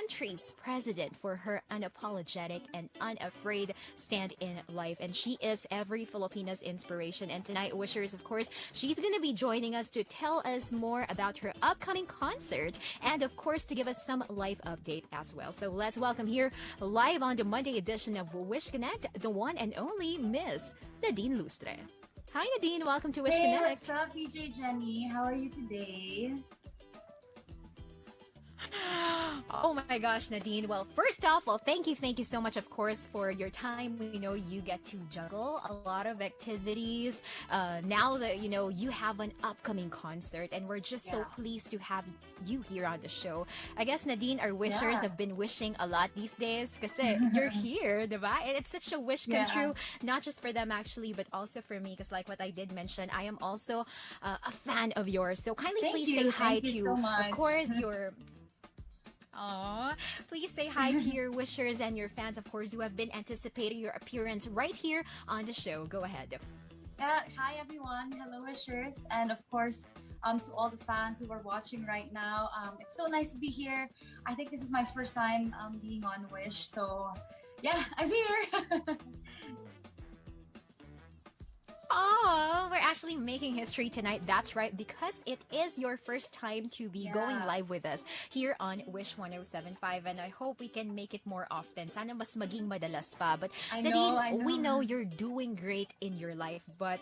country's president for her unapologetic and unafraid stand in life. And she is every Filipina's inspiration. And tonight, Wishers, of course, she's going to be joining us to tell us more about her upcoming concert and, of course, to give us some live update as well. So let's welcome here live on the Monday edition of Wish Connect, the one and only Miss Nadine Lustre. Hi, Nadine. Welcome to Wish Hey, Connect. what's up, DJ Jenny? How are you today? Oh my gosh, Nadine. Well, first off, thank you so much, of course, for your time. We know you get to juggle a lot of activities. Now that, you have an upcoming concert, and we're just so pleased to have you here on the show. I guess, Nadine, our wishers have been wishing a lot these days kasi you're here, diba? It's such a wish come true, not just for them, actually, but also for me, because like what I did mention, I am also a fan of yours. So kindly please say hi to, so much. of course, your... Aww. Please say hi to your wishers and your fans, of course, who have been anticipating your appearance right here on the show. Go ahead. Hi, everyone. Hello, wishers. And of course, to all the fans who are watching right now. It's so nice to be here. I think this is my first time being on Wish. So, yeah, I'm here. Oh, we're actually making history tonight. That's right, because it is your first time to be going live with us here on Wish 107.5, and I hope we can make it more often. Sana mas maging madalas pa. But Nadine, we know you're doing great in your life, but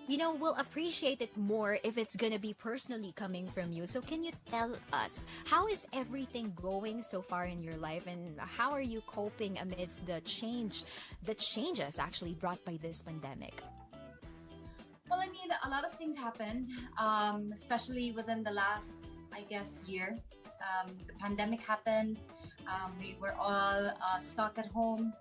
we'll appreciate it more if it's gonna be personally coming from you. So can you tell us, how is everything going so far in your life, and how are you coping amidst the changes actually brought by this pandemic? Well, I mean, a lot of things happened, especially within the last, I guess, year. The pandemic happened. We were all stuck at home,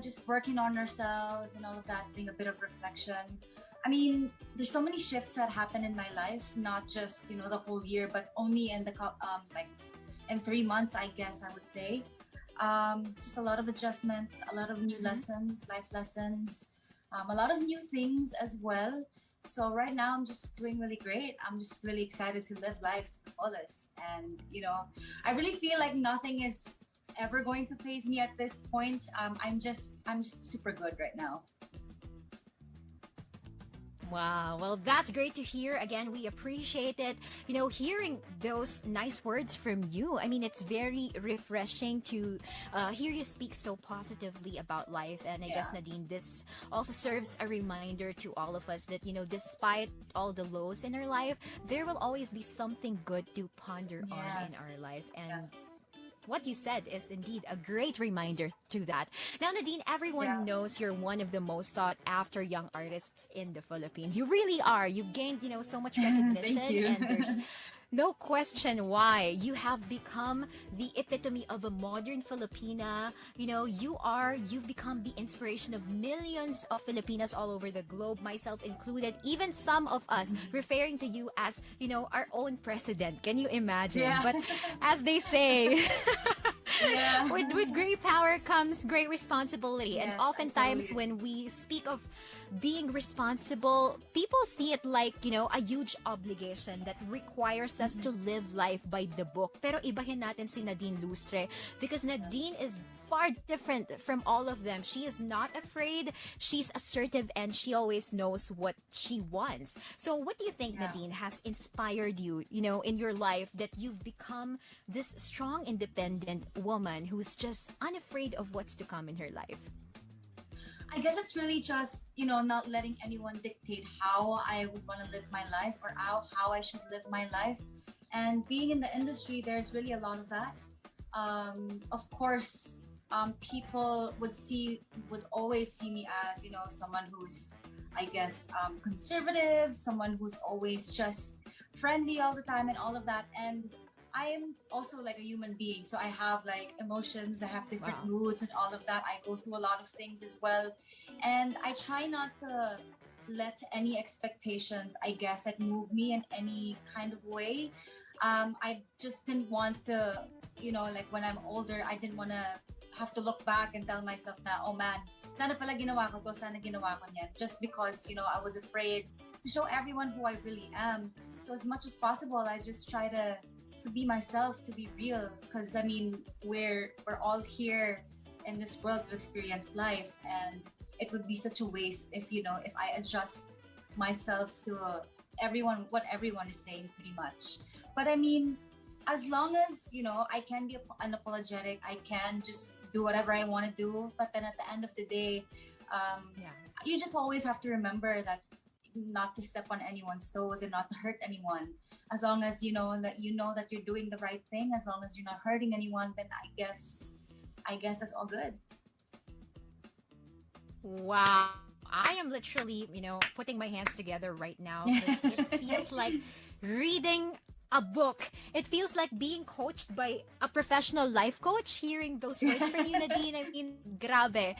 just working on ourselves and all of that, doing a bit of reflection. I mean, there's so many shifts that happened in my life, not just, the whole year, but only in the, in 3 months, I guess I would say. Just a lot of adjustments, a lot of new lessons, life lessons. A lot of new things as well. So right now I'm just doing really great. I'm just really excited to live life to the fullest. And, I really feel like nothing is ever going to faze me at this point. I'm just super good right now. Wow. Well, that's great to hear. Again, we appreciate it. Hearing those nice words from you. I mean, it's very refreshing to hear you speak so positively about life. And I guess, Nadine, this also serves a reminder to all of us that, despite all the lows in our life, there will always be something good to ponder on in our life. And what you said is indeed a great reminder to that. Now, Nadine, everyone knows you're one of the most sought after young artists in the Philippines. You really are. You've gained, so much recognition. Thank you. And there's no question why. You have become the epitome of a modern Filipina. You've become the inspiration of millions of Filipinas all over the globe, myself included, even some of us referring to you as, our own president. Can you imagine? Yeah. But as they say, with great power comes great responsibility. Yes, and oftentimes when we speak of being responsible, people see it like, a huge obligation that requires us to live life by the book. Pero ibahin natin si Nadine Lustre, because Nadine is far different from all of them. She is not afraid, she's assertive, and she always knows what she wants. So what do you think, Nadine, has inspired you, in your life, that you've become this strong, independent woman who's just unafraid of what's to come in her life? I guess it's really just, not letting anyone dictate how I would want to live my life or how I should live my life. And being in the industry, there's really a lot of that. Of course, people would always see me as, someone who's, I guess, conservative, someone who's always just friendly all the time and all of that. And I am also like a human being. So I have like emotions, I have different moods and all of that. I go through a lot of things as well. And I try not to let any expectations, I guess, like move me in any kind of way. I just didn't want to, like when I'm older, I didn't want to have to look back and tell myself na, oh man, sana pala ginawa ko to, sana ginawa ko niyan. Just because, I was afraid to show everyone who I really am. So as much as possible, I just try to to be myself, to be real, because I mean, we're all here in this world to experience life, and it would be such a waste if, you know, if I adjust myself to everyone, what everyone is saying, pretty much. But I mean, as long as, you know, I can be unapologetic, I can just do whatever I want to do. But then at the end of the day, Yeah. you just always have to remember that not to step on anyone's toes and not to hurt anyone. As long as you know that you're doing the right thing, as long as you're not hurting anyone, then I guess that's all good. Wow. I am literally, putting my hands together right now because it feels like reading a book. It feels like being coached by a professional life coach. Hearing those words from you, Nadine, I mean, grabe.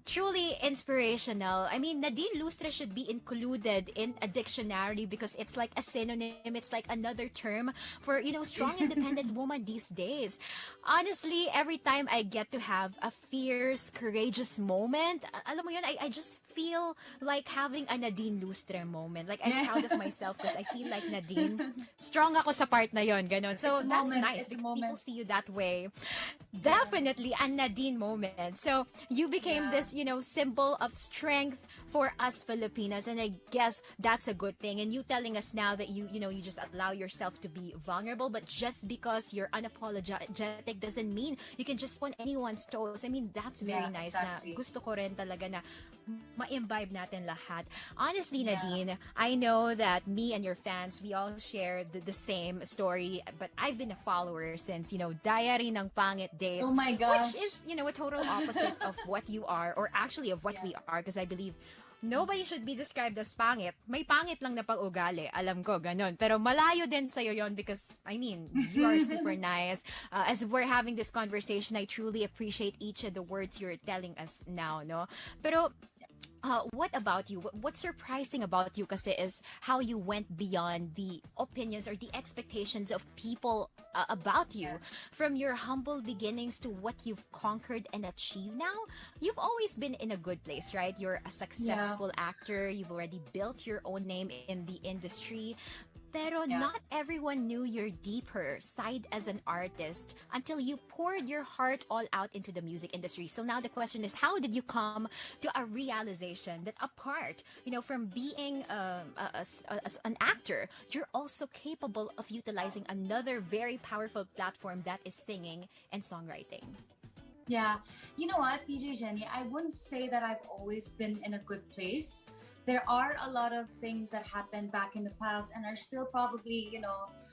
Truly inspirational. I mean, Nadine Lustre should be included in a dictionary because it's like a synonym. It's like another term for, strong, independent woman these days. Honestly, every time I get to have a fierce, courageous moment, alam mo yun, I just feel like having a Nadine Lustre moment. Like, I'm proud of myself because I feel like Nadine, strong ako sa part na yon, ganon. So, It's a that's moment. nice It's a because people moment. see you that way. Definitely a Nadine moment. So, you became Yeah. this, symbol of strength for us Filipinas, and I guess that's a good thing. And you telling us now that you just allow yourself to be vulnerable, but just because you're unapologetic doesn't mean you can just on anyone's toes. I mean, that's very Yeah, nice. Na exactly. gusto ko rin talaga na ma-imbibe natin lahat. Honestly, Yeah. Nadine, I know that me and your fans, we all share the same story, but I've been a follower since, Diary ng Pangit days, Oh my which gosh. is, a total opposite of what you are, or actually of what we Yes. are, because I believe nobody should be described as pangit. May pangit lang na pag-ugali. Alam ko, ganon. Pero malayo din sa'yo yon because, I mean, you are super nice. As we're having this conversation, I truly appreciate each of the words you're telling us now, no? Pero, what about you? What's surprising about you kasi is how you went beyond the opinions or the expectations of people about you. Yes. From your humble beginnings to what you've conquered and achieved now, you've always been in a good place, right? You're a successful actor. You've already built your own name in the industry. Pero Yeah. not everyone knew your deeper side as an artist until you poured your heart all out into the music industry. So now the question is, how did you come to a realization that apart, from being an actor, you're also capable of utilizing another very powerful platform that is singing and songwriting? Yeah. You know what, DJ Jenny, I wouldn't say that I've always been in a good place. There are a lot of things that happened back in the past and are still probably,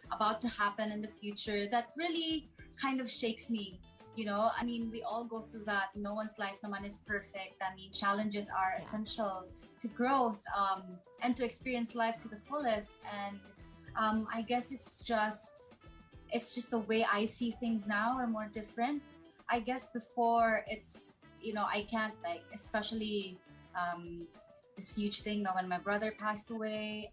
about to happen in the future that really kind of shakes me. I mean, we all go through that. No one's life naman is perfect. I mean, challenges are Yeah. essential to growth, and to experience life to the fullest. And I guess it's just the way I see things now are more different. I guess before I can't, like, especially this huge thing now when my brother passed away.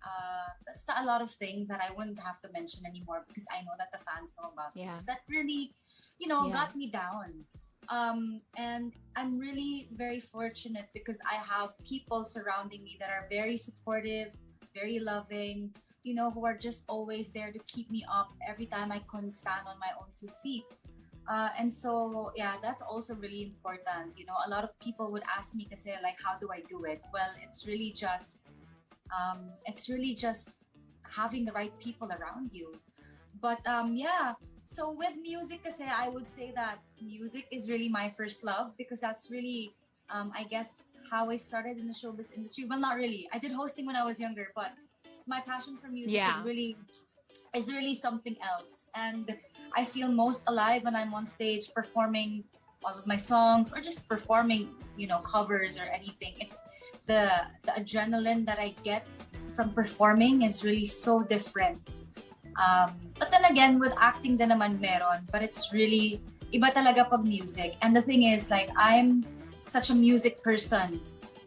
That's a lot of things that I wouldn't have to mention anymore because I know that the fans know about Yeah. this. That really, Yeah. got me down. And I'm really very fortunate because I have people surrounding me that are very supportive, very loving, who are just always there to keep me up every time I couldn't stand on my own 2 feet. And so, yeah, that's also really important. A lot of people would ask me to say, like, how do I do it? Well, it's really just having the right people around you. But yeah, so with music, kasi I would say that music is really my first love because that's really, I guess, how I started in the showbiz industry. Well, not really. I did hosting when I was younger, but my passion for music Yeah. is really something else. And I feel most alive when I'm on stage performing all of my songs or just performing, covers or anything. The adrenaline that I get from performing is really so different. But then again, with acting din naman meron, but it's really iba talaga pag music. And the thing is, like, I'm such a music person.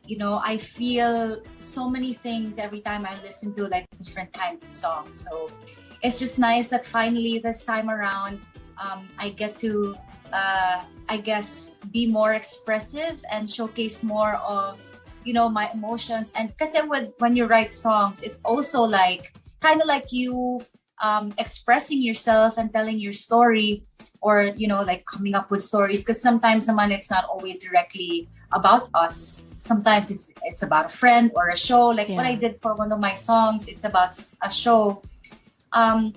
I feel so many things every time I listen to, like, different kinds of songs. So it's just nice that finally this time around, I get to, I guess, be more expressive and showcase more of, my emotions. And kasi when you write songs, it's also like kind of like you expressing yourself and telling your story, or like coming up with stories, because sometimes naman it's not always directly about us. Sometimes it's about a friend or a show, like what I Yeah. did for one of my songs. It's about a show. um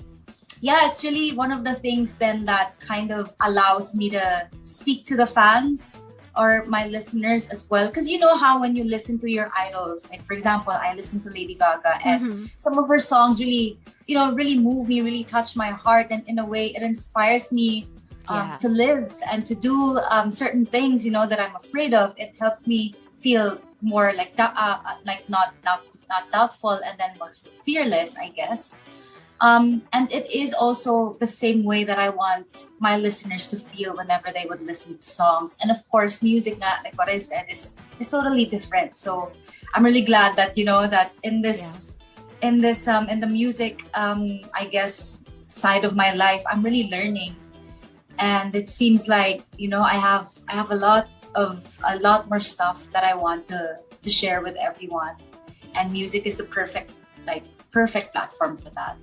yeah, it's really one of the things then that kind of allows me to speak to the fans or my listeners as well. Because you know how when you listen to your idols, like for example, I listen to Lady Gaga, and Mm-hmm. some of her songs really, really move me, really touch my heart, and in a way, it inspires me Yeah. to live and to do certain things, that I'm afraid of. It helps me feel more like that, like not doubtful, and then more fearless, I guess. And it is also the same way that I want my listeners to feel whenever they would listen to songs. And of course, music, like what I said, is totally different. So I'm really glad that that Yeah. in the music, I guess, side of my life, I'm really learning. And it seems like I have a lot more stuff that I want to share with everyone. And music is the perfect platform for that.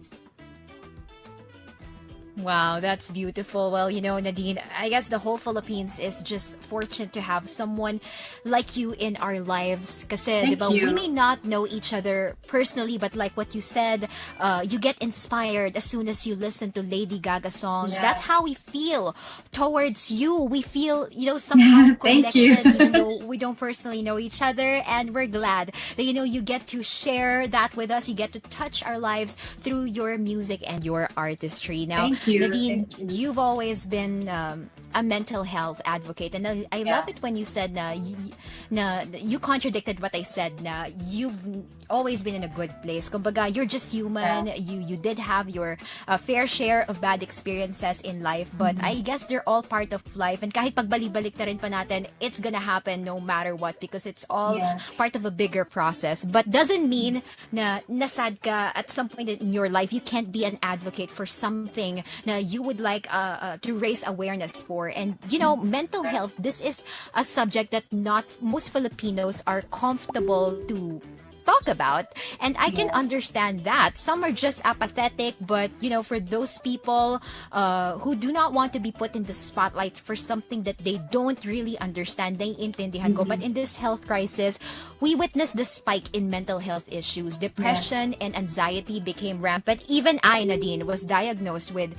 Wow, that's beautiful. Well, Nadine, I guess the whole Philippines is just fortunate to have someone like you in our lives. Kasi, di Thank ba, we you. may not know each other personally, but like what you said, you get inspired as soon as you listen to Lady Gaga songs. That's Yes. how we feel towards you. We feel, somehow Thank you. connected, even though we don't personally know each other. And we're glad that, you get to share that with us. You get to touch our lives through your music and your artistry. Now, Thank you. Nadine, Thank you. you've always been a mental health advocate, and I Yeah. love it when you said na you contradicted what I said. Na you've always been in a good place. Kumbaga, you're just Yeah. human. You did have your fair share of bad experiences in life, but Mhm. I guess they're all part of life. And kahit pagbalik-balik na rin pa natin, it's gonna happen no matter what, because it's all Yes. part of a bigger process. But doesn't mean na nasad ka at some point in your life. You can't be an advocate for something na you would like to raise awareness for. And mental health, this is a subject that not most Filipinos are comfortable to talk about, and I can Yes. understand that some are just apathetic. But for those people who do not want to be put in the spotlight for something that they don't really understand, naiintindihan ko. But Mhm. in this health crisis, we witnessed the spike in mental health issues. Yes. Depression and anxiety became rampant. Even I, Nadine, was diagnosed with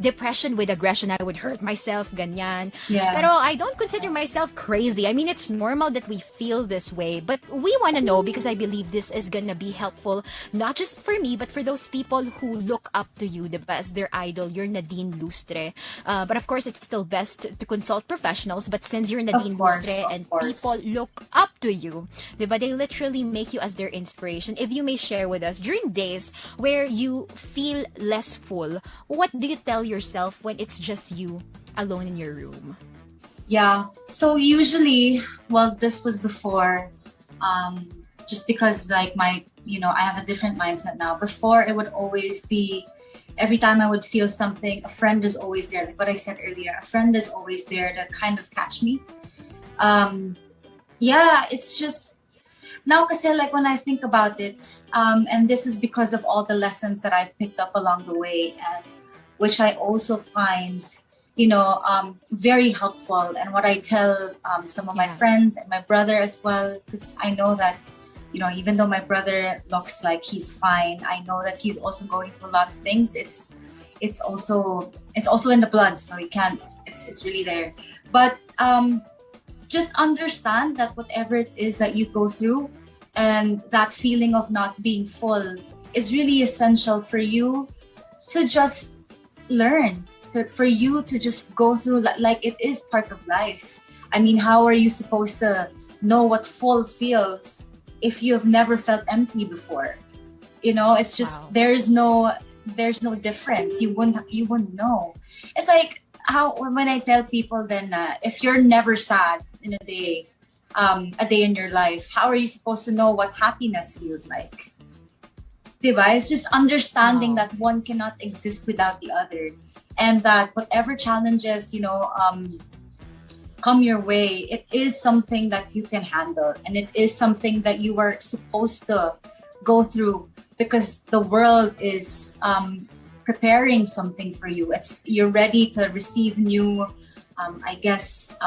depression with aggression. I would hurt myself, ganyan. Yeah. Pero I don't consider myself crazy. I mean, it's normal that we feel this way. But we want to know, because I believe this is gonna be helpful, not just for me, but for those people who look up to you, diba, as their idol. You're Nadine Lustre. But of course, it's still best to consult professionals. But since you're Of Nadine course. Lustre Of and people course. look up to you, diba, they literally make you as their inspiration. If you may share with us, during days where you feel less full, what do you tell yourself when it's just you alone in your room? Yeah. So usually, well, this was before, um, just because like I have a different mindset now. Before, it would always be every time I would feel something, a friend is always there. Like what I said earlier, a friend is always there to kind of catch me. Um, yeah, it's just now, kasi like when I think about it, and this is because of all the lessons that I picked up along the way, and which I also find, very helpful. And what I tell some of my Yeah. friends and my brother as well, because I know that, even though my brother looks like he's fine, I know that he's also going through a lot of things. It's also in the blood, so he can't. It's really there. But just understand that whatever it is that you go through, and that feeling of not being full, is really essential for you to just learn, for you to just go through, like it is part of life. I mean, how are you supposed to know what full feels if you've never felt empty before? It's just Wow. there's no difference. You wouldn't know. It's like how when I tell people, then if you're never sad in a day in your life, how are you supposed to know what happiness feels like? Diba? It's just understanding Wow. that one cannot exist without the other, and that whatever challenges come your way, it is something that you can handle, and it is something that you are supposed to go through because the world is preparing something for you. You're ready to receive new, I guess,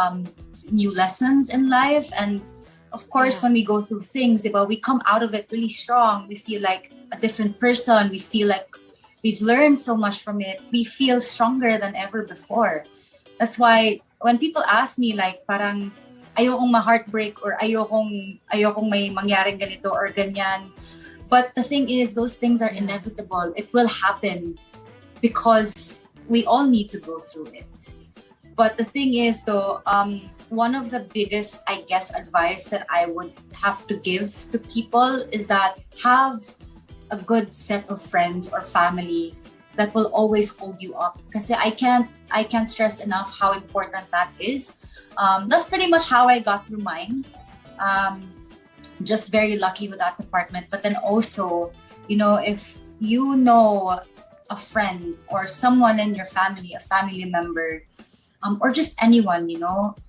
new lessons in life. And of course, Yeah. when we go through things, well, we come out of it really strong. We feel like a different person. We feel like we've learned so much from it. We feel stronger than ever before. That's why when people ask me like parang ayokong ma-heartbreak or ayokong may mangyaring ganito or ganyan. But the thing is, those things are Yeah. inevitable. It will happen because we all need to go through it. But the thing is, though, one of the biggest, I guess, advice that I would have to give to people is that have a good set of friends or family that will always hold you up. Because I can't stress enough how important that is. That's pretty much how I got through mine. Um, just very lucky with that department. But then also, if you know a friend or someone in your family, a family member, or just anyone,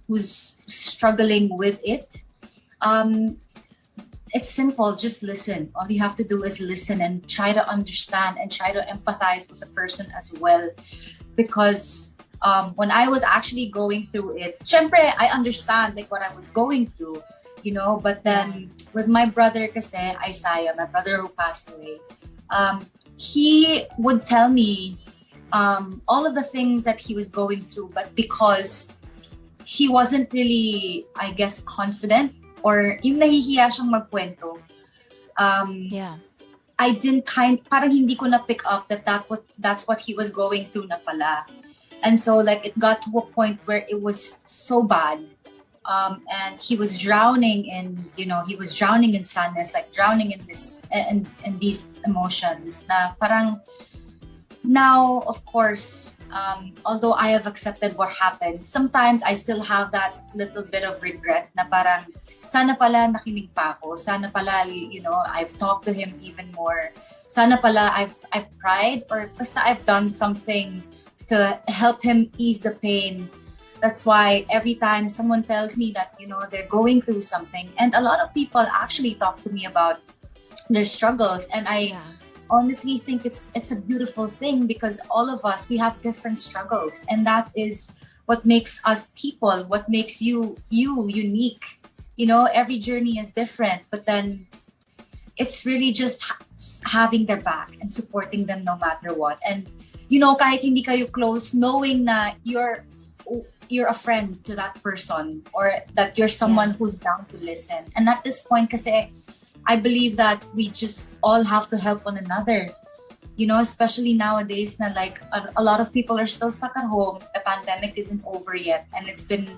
who's struggling with it, um, it's simple. Just listen. All you have to do is listen and try to understand and try to empathize with the person as well. Because when I was actually going through it, syempre, I understand like what I was going through, but then with my brother kasi, Isaiah, my brother who passed away, he would tell me all of the things that he was going through, but because he wasn't really, I guess, confident or yung nahihiya siyang magkwento, Yeah. I didn't parang hindi ko na pick up that's what he was going through na pala. And so like it got to a point where it was so bad. And he was drowning in sadness, like drowning in this and these emotions. Na parang now, of course, although I have accepted what happened, sometimes I still have that little bit of regret na parang sana pala nakinig pa ako, sana pala I've talked to him even more, sana pala I've cried or basta I've done something to help him ease the pain. That's why every time someone tells me that they're going through something, and a lot of people actually talk to me about their struggles, and I honestly think it's a beautiful thing because all of us, we have different struggles, and that is what makes us people, what makes you unique. Every journey is different, but then it's really just having their back and supporting them no matter what. And kahit hindi kayo close, knowing na you're a friend to that person or that you're someone who's down to listen. And at this point kasi I believe that we just all have to help one another. Especially nowadays na like a lot of people are still stuck at home. The pandemic isn't over yet, and it's been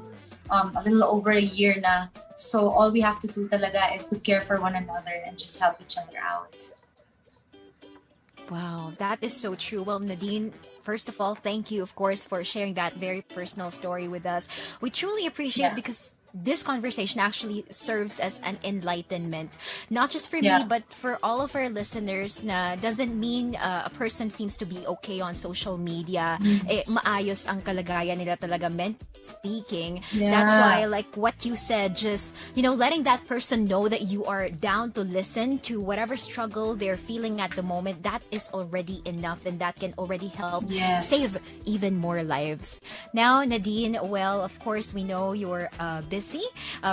a little over a year na. So all we have to do talaga is to care for one another and just help each other out. Wow, that is so true. Well, Nadine, first of all, thank you, of course, for sharing that very personal story with us. We truly appreciate because this conversation actually serves as an enlightenment, not just for me, but for all of our listeners. Na doesn't mean a person seems to be okay on social media. Maayos ang kalagayan nila talaga, meant speaking. That's why, like what you said, just letting that person know that you are down to listen to whatever struggle they're feeling at the moment, that is already enough, and that can already help save even more lives. Now, Nadine, well, of course, we know you're busy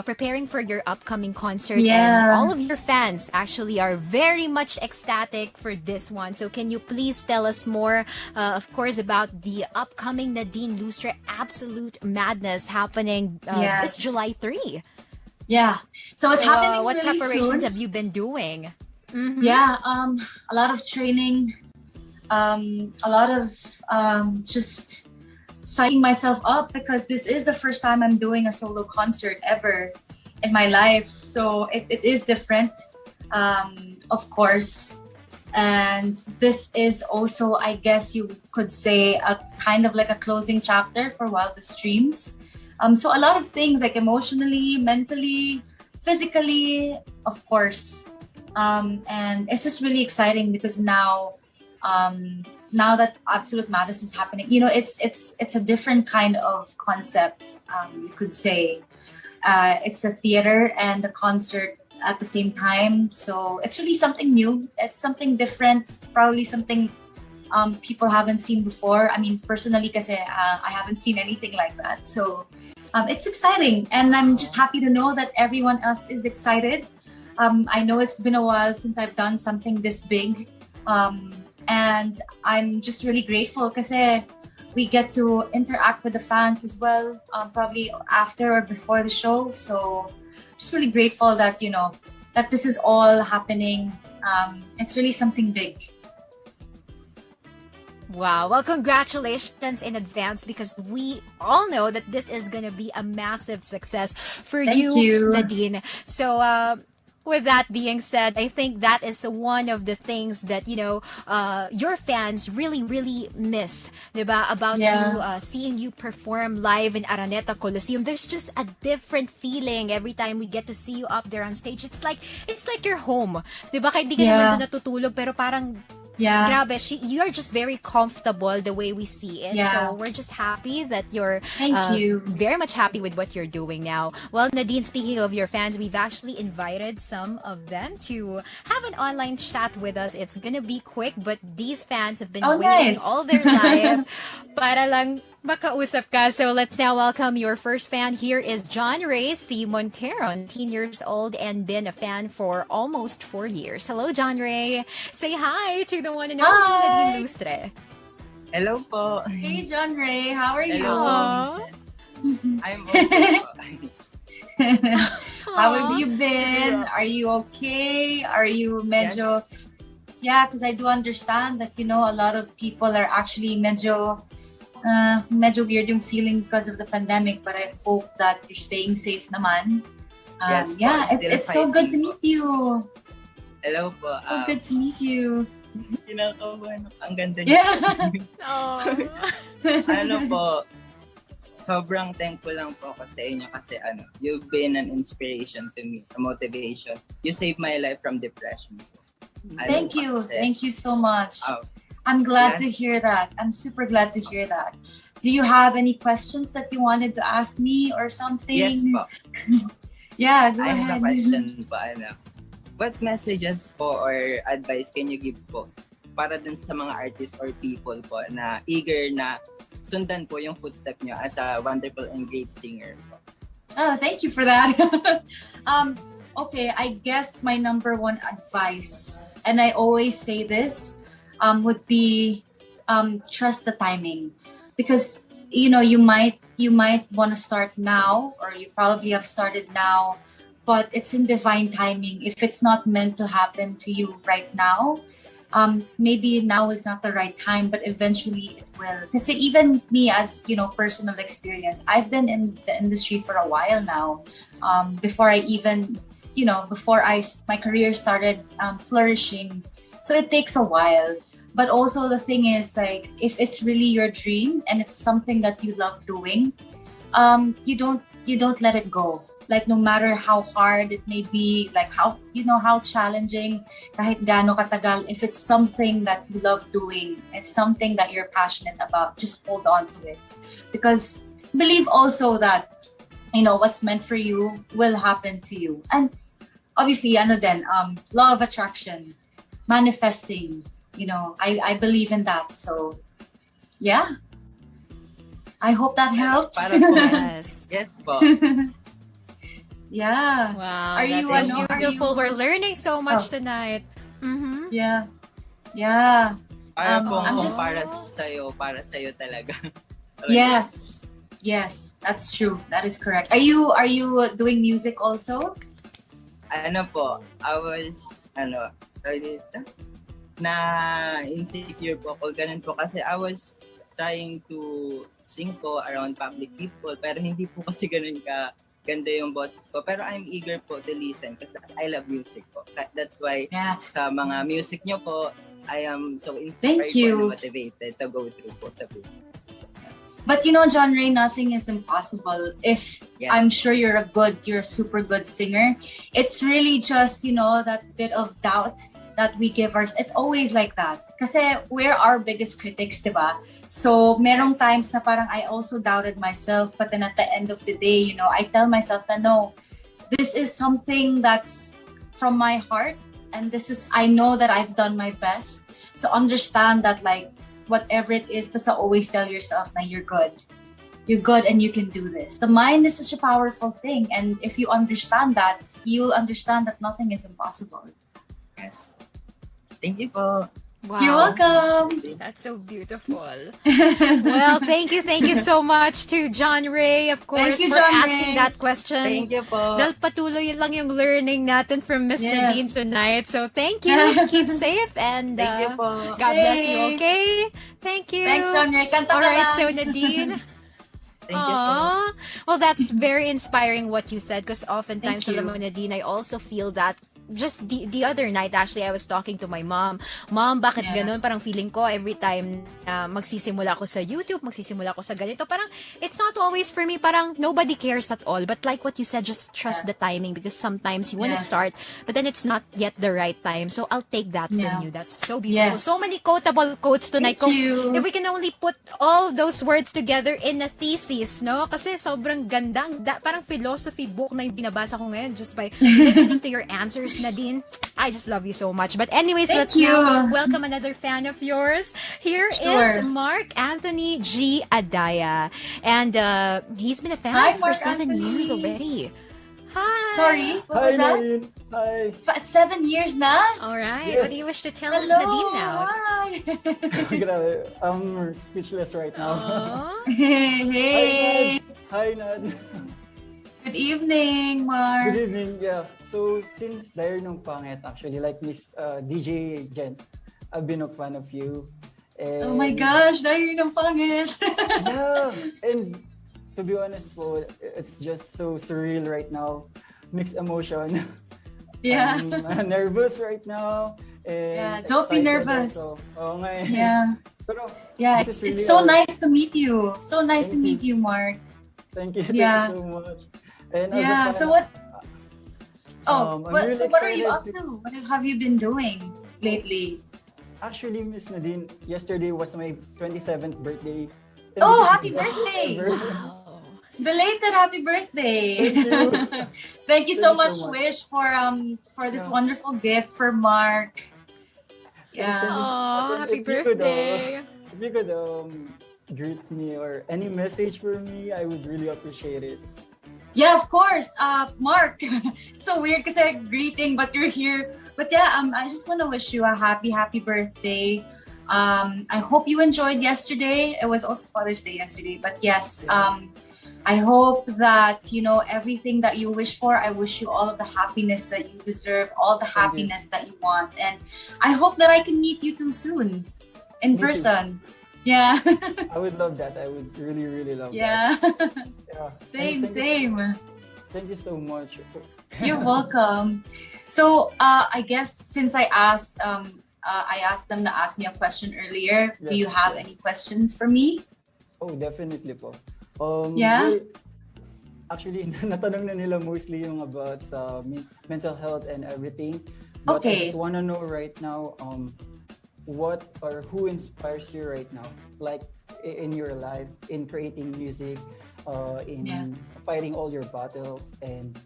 preparing for your upcoming concert, and all of your fans actually are very much ecstatic for this one. So can you please tell us more, of course, about the upcoming Nadine Lustre Absolute Madness happening this July 3? Yeah. So it's happening what really preparations soon. have you been doing? Mm-hmm. Yeah, a lot of training, a lot of just psyching myself up because this is the first time I'm doing a solo concert ever in my life. So it is different, of course. And this is also, I guess you could say, a kind of like a closing chapter for Wildest Dreams. So a lot of things like emotionally, mentally, physically, of course. And it's just really exciting because now that Absolute Madness is happening, it's a different kind of concept. You could say it's a theater, and the concert at the same time. So it's really something new. It's something different. Probably something people haven't seen before. I mean, personally, kasi I haven't seen anything like that. So it's exciting, and I'm just happy to know that everyone else is excited. I know it's been a while since I've done something this big, and I'm just really grateful because we get to interact with the fans as well, probably after or before the show. So just really grateful that that this is all happening. It's really something big. Wow. Well, congratulations in advance because we all know that this is going to be a massive success for Thank you. Nadine. So, with that being said, I think that is one of the things that, your fans really, really miss, diba? About you, seeing you perform live in Araneta Coliseum. There's just a different feeling every time we get to see you up there on stage. It's like your home. Diba? Kahit di ka naman doon natutulog, pero parang grabe, you are just very comfortable the way we see it. So we're just happy that you're very much happy with what you're doing now. Well, Nadine, speaking of your fans, we've actually invited some of them to have an online chat with us. It's gonna be quick, but these fans have been waiting all their life para lang makausap ka. So let's now welcome your first fan. Here is John Ray C. Montero, 19 years old and been a fan for almost 4 years. Hello, John Ray. Say hi to the one and only Nadine Lustre. Hello po. Hey, John Ray. How are you? Hello. I'm okay. How have you been? Are you okay? Are you medyo... Yeah, because I do understand that, a lot of people are actually medyo weird yung feeling because of the pandemic, but I hope that you're staying safe naman. It's so good to meet you. Hello po. So good to meet you. Kinakabahan. Ang ganda niyo. Yeah. Po, sobrang thankful lang po ako sa inyo kasi you've been an inspiration to me, a motivation. You saved my life from depression. Thank you. Thank you so much. I'm glad to hear that. I'm super glad to hear that. Do you have any questions that you wanted to ask me or something? Yes po. Yeah, go I ahead. have a question po. What messages po or advice can you give po para dun sa mga artists or people po na eager na sundan po yung footstep nyo as a wonderful and great singer po? Oh, thank you for that. Okay, I guess my number one advice, and I always say this, would be trust the timing, because you might want to start now, or you probably have started now, but it's in divine timing. If it's not meant to happen to you right now, maybe now is not the right time, but eventually it will. Because even me, as personal experience, I've been in the industry for a while now. Before I even my career started flourishing, so it takes a while. But also the thing is, like, if it's really your dream and it's something that you love doing, you don't let it go. Like, no matter how hard it may be, like how challenging, kahit gaano katagal, if it's something that you love doing, it's something that you're passionate about, just hold on to it. Because believe also that, what's meant for you will happen to you. And obviously, law of attraction, manifesting, I believe in that. So, yeah. I hope that helps. Yes po. Yeah. Wow, Are that's you beautiful. We're learning so much tonight. Mm-hmm. Yeah. Yeah. Para sa'yo talaga. Yes. Yes, that's true. That is correct. Are you doing music also? Po, I was, na-insecure po ako, ganun po, kasi I was trying to sing po around public people, pero hindi po kasi ganun ka ganda yung boses ko. Pero I'm eager po to listen kasi I love music po. That's why sa mga music nyo po, I am so inspired and motivated to go through po sa book. But John Ray, nothing is impossible. If I'm sure you're a super good singer, it's really just, that bit of doubt that we give ourselves. It's always like that. Kasi we're our biggest critics, diba? So, merong times na parang I also doubted myself, but then at the end of the day, I tell myself that no, this is something that's from my heart, and this is, I know that I've done my best. So understand that, like, whatever it is, basta always tell yourself that you're good. You're good and you can do this. The mind is such a powerful thing, and if you understand that, you'll understand that nothing is impossible. Yes. Thank you po. Wow. You're welcome. That's so beautiful. Well, thank you so much to John Ray, of course, you, for John asking Ray. that question. Thank you po. Dahil patuloy lang yung learning natin from Miss Yes. Nadine tonight. So, thank you. Keep safe and Thank you po. God bless you, Safe. okay? Thank you. Thanks, John Ray. Kanta All ka right, lang. so Nadine. Thank you po. Aww. Well, that's very inspiring what you said, because oftentimes, Thank you. alam mo, Nadine, I also feel that just the other night, actually, I was talking to my mom. Mom, bakit Yeah. ganun? Parang feeling ko every time magsisimula ako sa YouTube, magsisimula ako sa ganito, parang it's not always for me. Parang nobody cares at all. But like what you said, just trust Yeah. the timing, because sometimes you want to Yes. start, but then it's not yet the right time. So I'll take that Yeah. from you. That's so beautiful. Yes. So many quotable quotes tonight. Thank you. If we can only put all those words together in a thesis, no? Kasi sobrang ganda. Parang philosophy book na yung binabasa ko ngayon just by listening to your answers, Nadine. I just love you so much. But anyways, Thank let's now you. welcome another fan of yours. Here Sure. is Mark Anthony G. Adaya. And he's been a fan Hi, for Mark 7 years Anthony. already. Hi. Sorry, what Hi, was that? Nadine. Hi. 7 years na? All right. Yes. What do you wish to tell us, Hello. Nadine, now? Hi. Grabe, I'm speechless right now. Aw. Hey, Hi, hey. Nads. Hi, Nads. Good evening, Mark. Good evening. Yeah. So, since Dahil Nung Pangit, actually, like Miss DJ Jen, I've been a fan of you. And, Oh my gosh, dahil ng pangit. Yeah. And to be honest po, it's just so surreal right now. Mixed emotion. Yeah. I'm nervous right now. And Yeah, don't be excited nervous. also. Oo nga eh. Yeah. Pero, Yeah, this it's is really so our- nice to meet you. So nice to Thank meet you, Mark. Thank you. Yeah. Thank you so much. And as a Yeah. fan, So what? Oh, I'm really so what are you up excited to? What have you been doing lately? Actually, Miss Nadine, yesterday was my 27th birthday. And Oh, this is happy the best birthday! ever. Wow. Belated happy birthday! Thank you. Thank you so Thank you much, so much. Wish, for this Yeah. wonderful gift for Mark. Yeah. Aw, happy If you could, birthday. If you could greet me or any message for me, I would really appreciate it. Yeah, of course. Mark, it's so weird because greeting, but you're here. But yeah, I just want to wish you a happy birthday. I hope you enjoyed yesterday. It was also Father's Day yesterday. But yes, I hope that, everything that you wish for, I wish you all of the happiness that you deserve, all the Thank you. happiness that you want. And I hope that I can meet you too soon in Me too. person. Yeah. I would love that. I would really, really love Yeah. that. Yeah. Same, And same. Thank you so much. You're welcome. So, I guess since I asked them to ask me a question earlier, do Yes, you have yes. any questions for me? Oh, definitely po. Yeah? Actually, natanong na nila mostly yung about sa mental health and everything. But Okay. I just wanna know right now, what or who inspires you right now? Like in your life, in creating music, in Yeah. fighting all your battles, and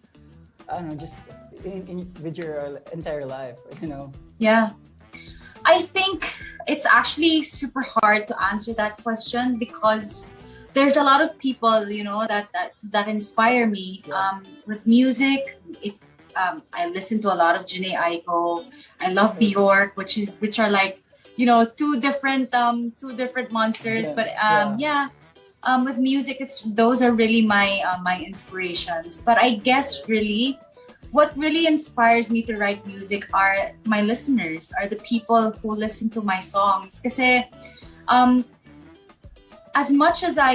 I don't know, just with your entire life, Yeah. I think it's actually super hard to answer that question because there's a lot of people, that inspire me. Yeah. With music, I listen to a lot of Jhené Aiko. I love Okay. Bjork, which are like, two different monsters. Yeah, But yeah. with music, those are really my inspirations. But I guess really, what really inspires me to write music are my listeners, are the people who listen to my songs. Kasi, as much as I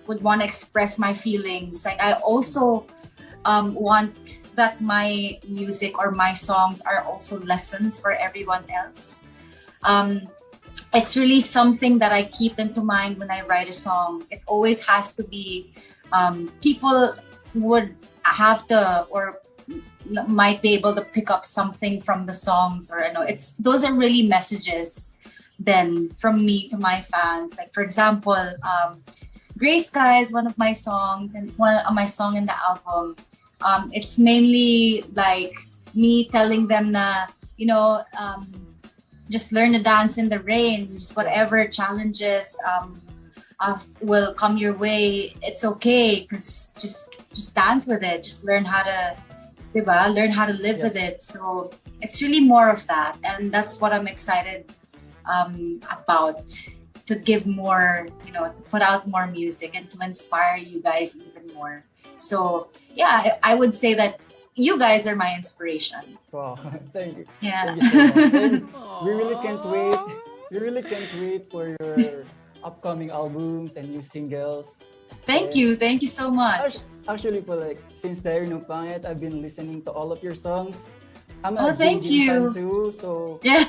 would want to express my feelings, like I also want that my music or my songs are also lessons for everyone else. It's really something that I keep into mind when I write a song. It always has to be, people would have to or might be able to pick up something from the songs, or those are really messages then from me to my fans. Like for example, Gray Sky is one of my songs, and one of my song in the album. It's mainly like me telling them na, just learn to dance in the rain. Just whatever challenges will come your way, it's okay. Cause just dance with it. Just learn how to, diba? Learn how to live with it. So it's really more of that, and that's what I'm excited about. To give more, to put out more music and to inspire you guys even more. So yeah, I would say that you guys are my inspiration. Wow, thank you. Yeah. Thank you so much. And we really can't wait. We really can't wait for your upcoming albums and new singles. Thank you so much. Actually, po, like since Diary ng Pangit, I've been listening to all of your songs. I'm Oh, a thank big you. fan too. So Yeah.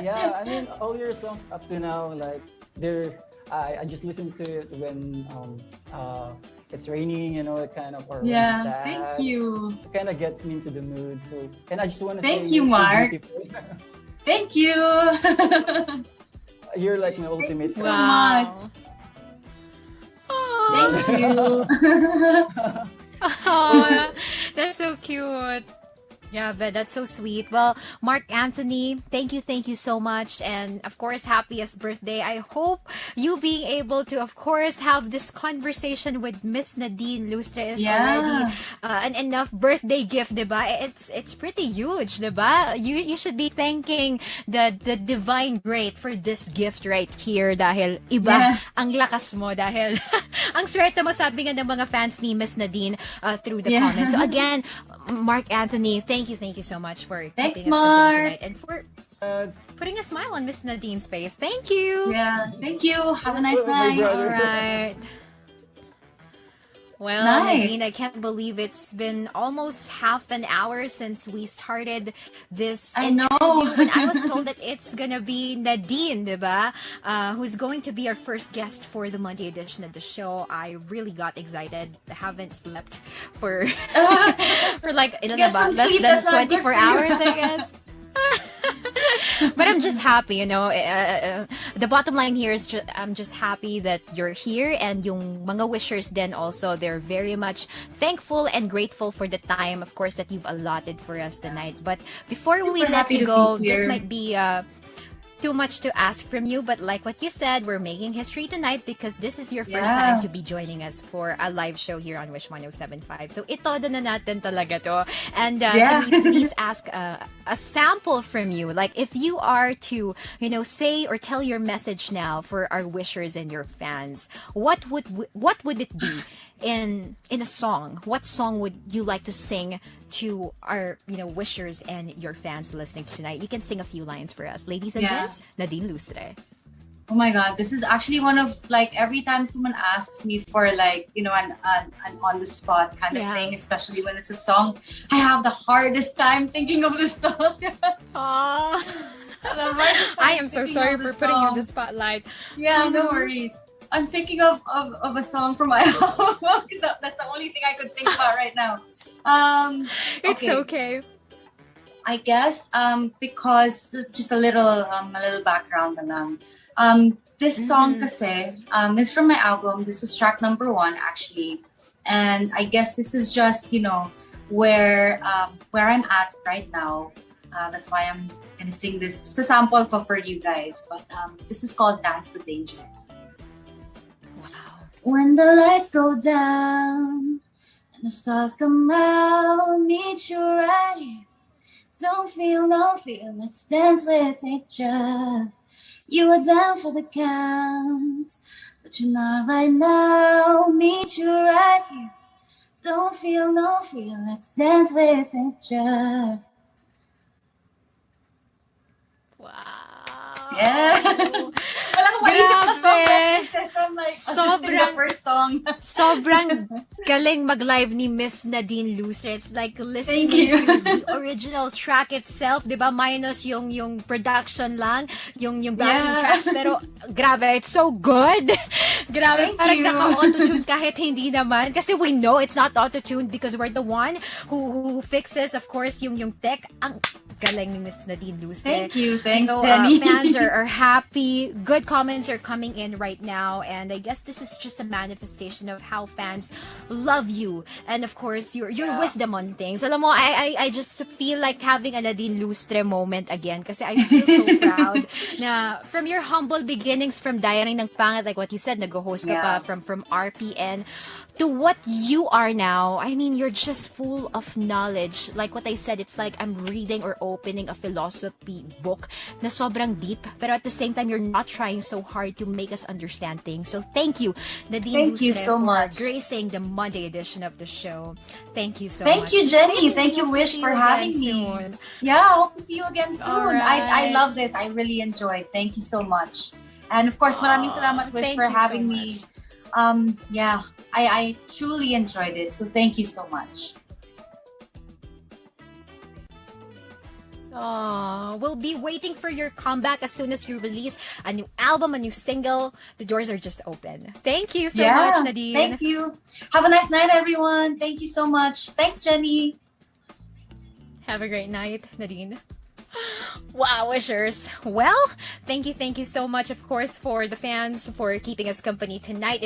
yeah, I mean all your songs up to now, like they're I just listen to it when it's raining, it kind of, or when Yeah. it's sad. Thank you. It kind of gets me into the mood. So, and I just want to Thank say you, you're so Mark. beautiful. Thank you. You're like my Thank ultimate you so fan. much. Thank you. Oh, that's so cute. Yeah, but that's so sweet. Well, Mark Anthony, thank you so much. And of course, happiest birthday. I hope you being able to, of course, have this conversation with Miss Nadine Lustre is already an enough birthday gift, diba? It's pretty huge, diba? You should be thanking the divine great for this gift right here dahil iba ang lakas mo dahil ang swerte mo, sabi nga ng mga fans ni Miss Nadine through the comments. So again, Mark Anthony, thank you so much for Thanks, keeping us Mark. company tonight and for putting a smile on Miss Nadine's face. Thank you. Yeah. Thank you. Have a nice My night. brother. All right. Well, Nice. Nadine, I can't believe it's been almost half an hour since we started this I interview. know. When I was told that it's gonna be Nadine, diba? Who's going to be our first guest for the Monday edition of the show. I really got excited. I haven't slept for for like Get some less sleep, than that's not good 24 for you. hours, I guess. But I'm just happy, the bottom line here is I'm just happy that you're here, and yung mga wishers then also, they're very much thankful and grateful for the time, of course, that you've allotted for us tonight. But before we Super let happy you to go, be this here. might be too much to ask from you, but like what you said, we're making history tonight because this is your first time to be joining us for a live show here on Wish 107.5. So itodo na natin talaga to. And can we please ask a sample from you? Like if you are to, say or tell your message now for our wishers and your fans, what would it be in a song? What song would you like to sing to our wishers and your fans listening tonight? You can sing a few lines for us, ladies and gents. Nadine Lustre. Oh my God, this is actually one of like every time someone asks me for like an on the spot kind of thing, especially when it's a song, I have the hardest time thinking of the song. Aww. I am so sorry for putting you in the spotlight. Yeah, no worries. I'm thinking of a song from my album because that's the only thing I could think about right now. It's okay. I guess because just a little background na lang. This song kasi is from my album. This is track number 1 actually, and I guess this is just where I'm at right now. That's why I'm gonna sing this. It's a sample for you guys, but this is called Dance with Danger. Wow. When the lights go down and the stars come out, meet you right here. Don't feel no fear, let's dance with danger. You were down for the count, but you're not right now. Meet you right here. Don't feel no fear, let's dance with danger. Wow. Yeah. Wala akong maisip na song. Grabe. I'm like, I'll just sing the first song. Sobrang galing mag-live ni Miss Nadine Lustre. It's like listening Thank you. to the original track itself, di ba? Minus yung production lang, yung backing tracks. Pero grabe, it's so good. Grabe, Thank parang you. naka-auto-tune kahit hindi naman. Kasi we know it's not auto-tuned because we're the one who fixes, of course, yung tech. galing ni Miss Nadine Lustre. Thank you. Thanks, You know, Jenny. fans are happy. Good comments are coming in right now. And I guess this is just a manifestation of how fans love you. And of course, your wisdom on things. Alam mo, I just feel like having a Nadine Lustre moment again. Kasi I feel so proud na from your humble beginnings from Diary ng Pangit, like what you said, nag-host ka pa from RPN, to what you are now. I mean, you're just full of knowledge. Like what I said, it's like I'm reading or opening a philosophy book na sobrang deep, pero at the same time, you're not trying so hard to make us understand things. So thank you, Nadine Thank you Lustre, so for much. gracing the Monday edition of the show. Thank you so Thank much. you, Jenny. Hopefully, Thank you, hope to Wish, see for you having again me. soon. Yeah, I hope to see you again soon. Alright. I love this. I really enjoyed. Thank you so much. And of course, maraming salamat, Wish, Thank for you so having me. much. Yeah, I truly enjoyed it. So thank you so much. Oh, we'll be waiting for your comeback as soon as you release a new album, a new single. The doors are just open. Thank you so much, Nadine. Thank you. Have a nice night, everyone. Thank you so much. Thanks, Jenny. Have a great night, Nadine. Wow, wishers. Well, thank you so much, of course, for the fans for keeping us company tonight.